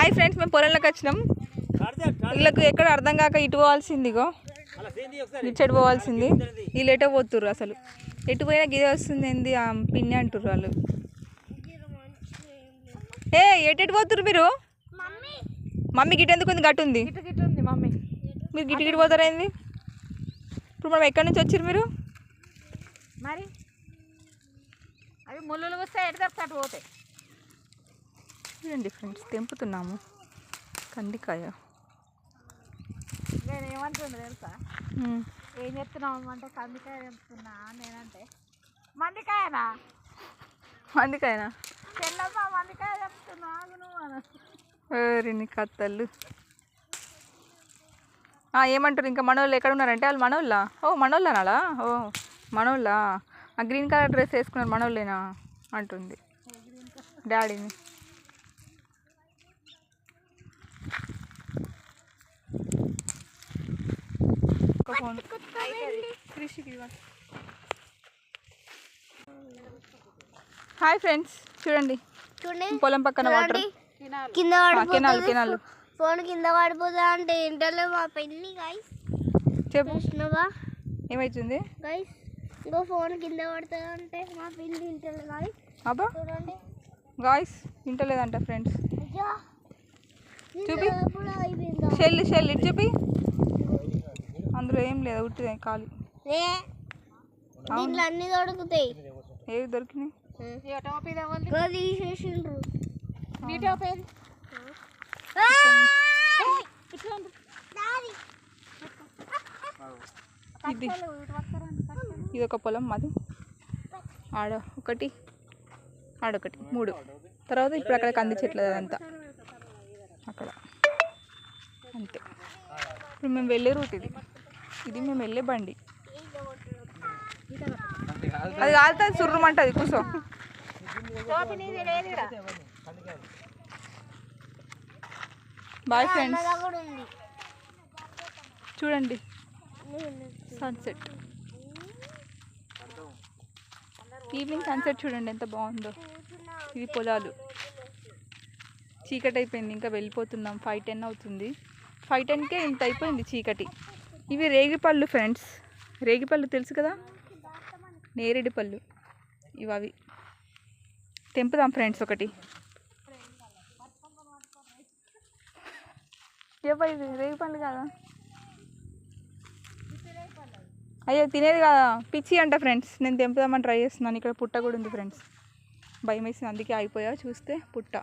Hi friends, మేము పొలంలోకి వచ్చినాం. వీళ్ళకి ఎక్కడ అర్థం కాక ఇటు పోవాల్సిందిగో, ఇటు పోవాల్సింది. వీళ్ళు ఎటో పోతుర్రు, అసలు ఎటు పోయినా గిదే వస్తుంది. ఏంది ఆ పిన్ని అంటుర్రు వాళ్ళు. ఏ ఎటు పోతుర్రు మీరు? మమ్మీ గిట్ ఎందుకు ఉంది? గట్టు ఉంది మమ్మీ. మీరు గిట్ గిట్ పోతారైంది. ఇప్పుడు మనం ఎక్కడి నుంచి వచ్చారు మీరు? మరి అవి ముళ్ళు వస్తే ఎటు తప్ప పోతాయి. చూడండి ఫ్రెండ్స్, తెంపుతున్నాము కందికాయ. నేను ఏమంటుండే తెలుసా? ఏం చెప్తున్నావు అంటే కందికాయ తెంపుతున్నా నేనంటే మందికాయనా తెల్లమ్మ మందికాయ చెప్తున్నా నువ్వు నీ కత్తళ్ళు. ఏమంటారు ఇంకా మనోళ్ళు ఎక్కడ ఉన్నారంటే వాళ్ళు మనోళ్ళ. ఓ మనోళ్ళ అనాలా? ఓ మనోళ్ళ. ఆ గ్రీన్ కలర్ డ్రెస్ వేసుకున్నారు మనోళ్ళేనా అంటుంది డాడీని. హాయ్ ఫ్రెండ్స్, చూడండి పొలం పక్కన వాటర్, కెనాల్. ఫోన్ కింద పడిపోతా అంటే ఇంటర్లో మా పెళ్ళి గైస్. చెప్పు ఏమైతుంది గైస్? ఇంకో ఫోన్ కింద పడుతుంది అంటే మా పెళ్ళి ఇంటర్లో గైస్. అబ్బా చూడండి గాయ్స్, వింటలేదంట ఫ్రెండ్స్. అయ్యా చూపి షెల్ ఇటు చూపి. అందులో ఏం లేదు, ఉట్టిదే ఖాళీ. దీంట్లో అన్ని దొరుకుతాయి. ఏవి దొరికినాయి? తీసేసిండ్రు. ఇది ఒక పొలం మాది. ఆడొకటి 3. తర్వాత ఇప్పుడు అక్కడ కంది చెట్లు అదంతా అక్కడ అంతే. ఇప్పుడు మేము వెళ్ళే రూట్ ఇది మేము వెళ్ళే బండి. అది కాలుతుంది, సుర్రమంటుంది, కూర్చో. బాయ్ ఫ్రెండ్స్, చూడండి సన్సెట్, ఈవినింగ్ సన్సెట్ చూడండి ఎంత బాగుందో. ఇది పొలాలు. చీకటి అయిపోయింది, ఇంకా వెళ్ళిపోతున్నాం. 5:10 అవుతుంది. 5:10కే ఇంత అయిపోయింది చీకటి. ఇవి రేగిపళ్ళు ఫ్రెండ్స్. రేగిపళ్ళు తెలుసు కదా, నేరేడు పళ్ళు. ఇవి అవి తెంపుదాం ఫ్రెండ్స్ ఒకటి. ఇది రేగిపళ్ళు కాదా? అయ్యో తినేది కాదా, పిచ్చి అంట ఫ్రెండ్స్. నేను తెంపుదామని ట్రై చేస్తున్నాను. ఇక్కడ పుట్ట కూడా ఉంది ఫ్రెండ్స్. భయం వేసింది, అందుకే ఆగిపోయా. చూస్తే పుట్ట.